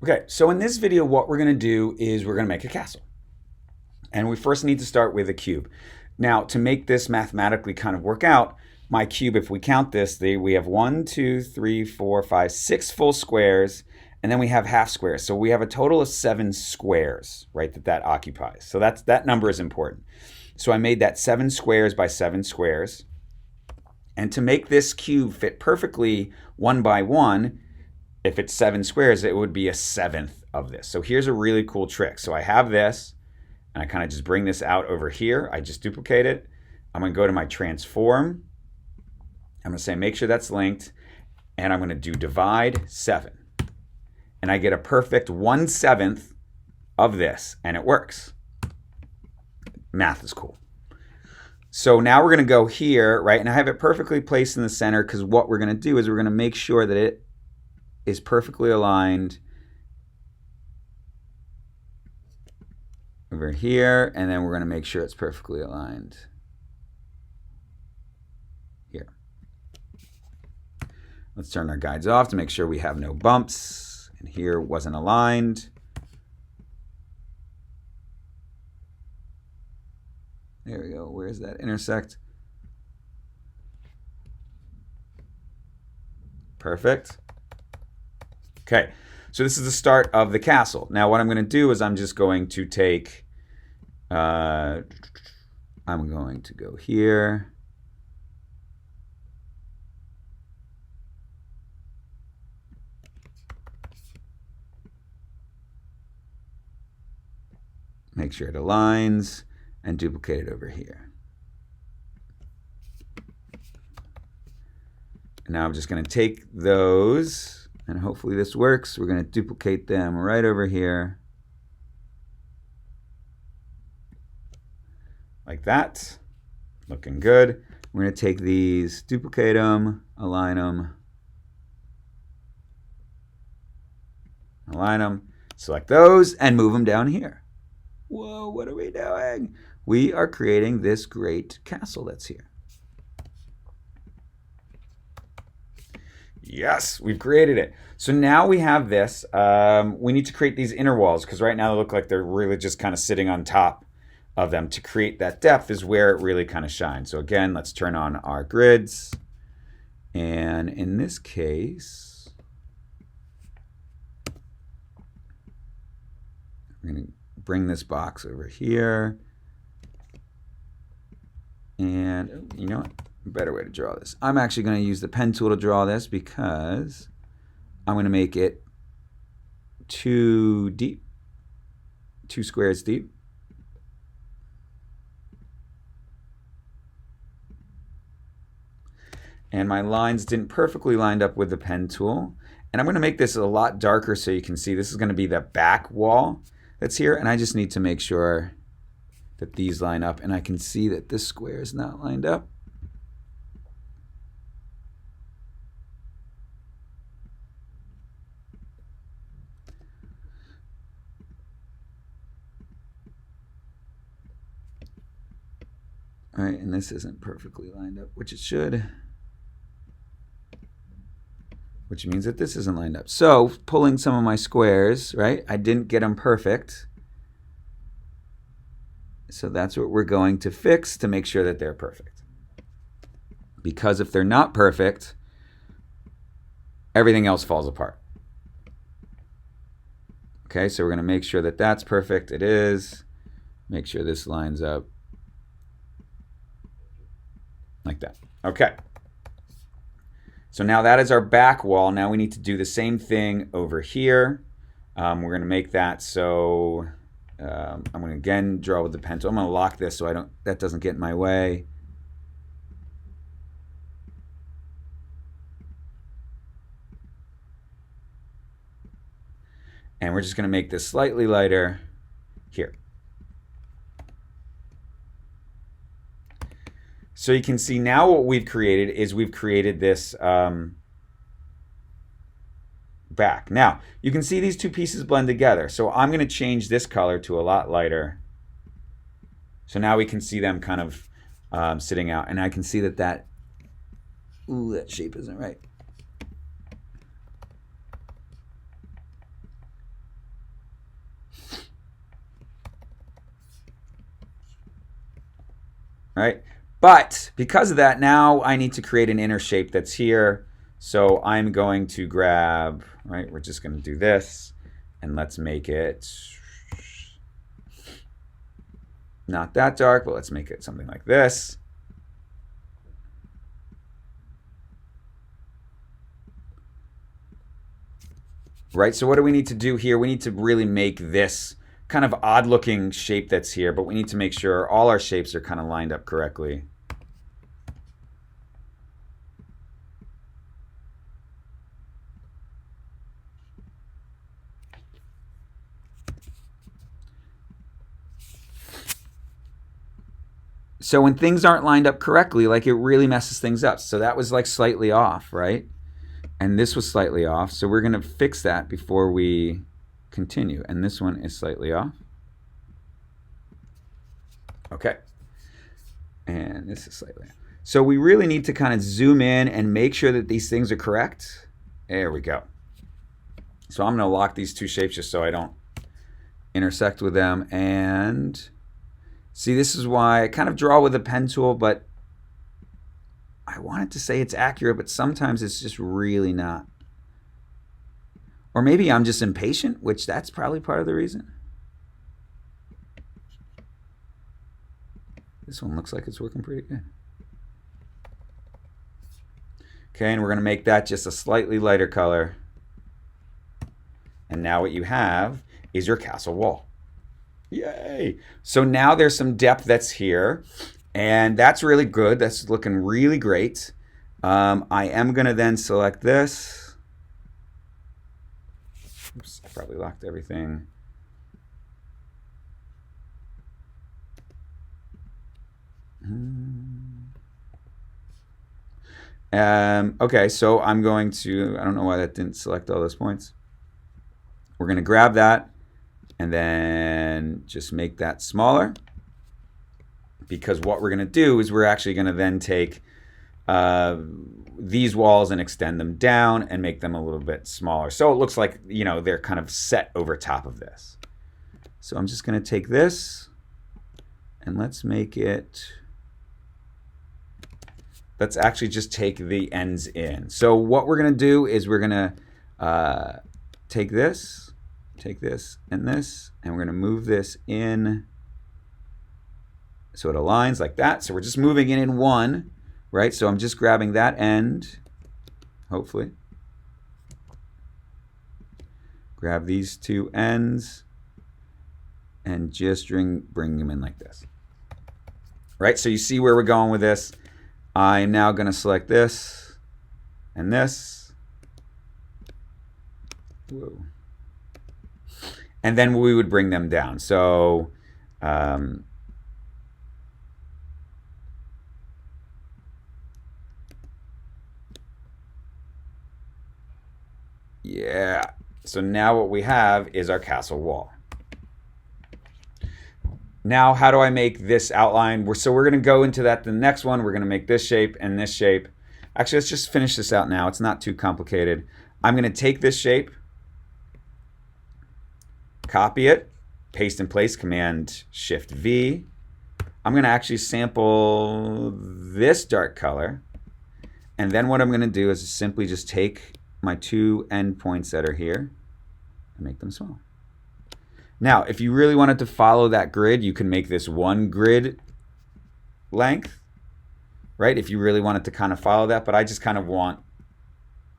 Okay, so in this video, what we're going to do is we're going to make a castle. And we first need to start with a cube. Now, to make this mathematically kind of work out, my cube, if we count this, we have 1, 2, 3, 4, 5, 6 full squares, and then we have half squares. So we have a total of 7 squares, right, that occupies. So that number is important. So I made that 7 squares by 7 squares. And to make this cube fit perfectly 1 by 1, if it's 7 squares, it would be a seventh of this. So here's a really cool trick. So I have this, and I kind of just bring this out over here. I just duplicate it. I'm going to go to my transform. I'm going to say make sure that's linked, and I'm going to do divide 7. And I get a perfect 1/7 of this, and it works. Math is cool. So now we're going to go here, right? And I have it perfectly placed in the center because what we're going to do is we're going to make sure that it is perfectly aligned over here, and then we're going to make sure it's perfectly aligned here. Let's turn our guides off to make sure we have no bumps, and here wasn't aligned. There we go. Where's that intersect? Perfect. Okay, so this is the start of the castle. Now what I'm going to do is I'm just going to take, I'm going to go here. Make sure it aligns and duplicate it over here. And now I'm just going to take those. And hopefully this works. We're going to duplicate them right over here. Like that. Looking good. We're going to take these, duplicate them, align them, select those, and move them down here. Whoa, what are we doing? We are creating this great castle that's here. Yes, we've created it. So now we have this. We need to create these inner walls because right now they look like they're really just kind of sitting on top of them. To create that depth is where it really kind of shines. So again, let's turn on our grids. And in this case, we're going to bring this box over here. And you know what? Better way to draw this. I'm actually going to use the pen tool to draw this because I'm going to make it 2 deep, 2 squares deep. And my lines didn't perfectly line up with the pen tool. And I'm going to make this a lot darker so you can see this is going to be the back wall that's here. And I just need to make sure that these line up. And I can see that this square is not lined up. All right, and this isn't perfectly lined up, which it should. Which means that this isn't lined up. So pulling some of my squares, right? I didn't get them perfect. So that's what we're going to fix to make sure that they're perfect. Because if they're not perfect, everything else falls apart. Okay, so we're going to make sure that that's perfect. It is. Make sure this lines up. Like that. Okay. So now that is our back wall. Now we need to do the same thing over here. We're going to make that so I'm going to again draw with the pencil. I'm going to lock this so that doesn't get in my way. And we're just going to make this slightly lighter here. So you can see now what we've created is we've created this back. Now, you can see these two pieces blend together. So I'm going to change this color to a lot lighter. So now we can see them kind of sitting out. And I can see that shape isn't right. right? But because of that, now I need to create an inner shape that's here. So I'm going to grab, right, we're just going to do this, and let's make it not that dark, but let's make it something like this. Right, so what do we need to do here? We need to really make this kind of odd looking shape that's here, but we need to make sure all our shapes are kind of lined up correctly. So when things aren't lined up correctly, like, it really messes things up. So that was like slightly off, right? And this was slightly off. So we're going to fix that before we continue. And this one is slightly off. Okay. And this is slightly off. So we really need to kind of zoom in and make sure that these things are correct. There we go. So I'm going to lock these two shapes just so I don't intersect with them. And see, this is why I kind of draw with a pen tool, but I wanted to say it's accurate, but sometimes it's just really not. Or maybe I'm just impatient, which that's probably part of the reason. This one looks like it's working pretty good. Okay, and we're going to make that just a slightly lighter color. And now what you have is your castle wall. Yay! So now there's some depth that's here, and that's really good. That's looking really great. I am going to then select this. Oops, I probably locked everything. Okay, so I'm going to, I don't know why that didn't select all those points. We're going to grab that and then just make that smaller, because what we're going to do is we're actually going to then take these walls and extend them down and make them a little bit smaller. So it looks like, you know, they're kind of set over top of this. So I'm just going to take this and let's make it, let's actually just take the ends in. So what we're going to do is we're going to take this, and this, and we're going to move this in so it aligns like that. So we're just moving it in one, right? So I'm just grabbing that end, hopefully. Grab these two ends and just bring them in like this. Right? So you see where we're going with this. I'm now going to select this and this. Whoa. And then we would bring them down. So yeah. So now what we have is our castle wall. Now, how do I make this outline? So we're going to go into that. The next one, we're going to make this shape and this shape. Actually, let's just finish this out now. It's not too complicated. I'm going to take this shape, copy it, paste in place, Command-Shift-V. I'm going to actually sample this dark color. And then what I'm going to do is simply just take my two endpoints that are here and make them small. Now, if you really wanted to follow that grid, you can make this one grid length, right? If you really wanted to kind of follow that, but I just kind of want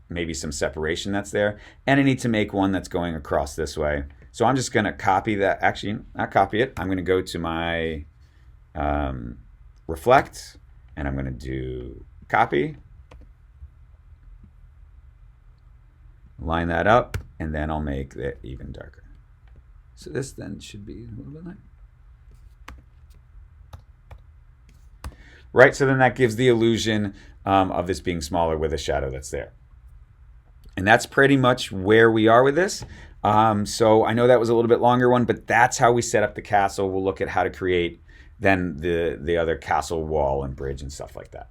maybe some separation that's there. And I need to make one that's going across this way. So I'm just going to copy that. Actually, not copy it. I'm going to go to my reflect, and I'm going to do copy. Line that up, and then I'll make it even darker. So this then should be a little bit lighter. Right, so then that gives the illusion of this being smaller with a shadow that's there. And that's pretty much where we are with this. So I know that was a little bit longer one, but that's how we set up the castle. We'll look at how to create then the other castle wall and bridge and stuff like that.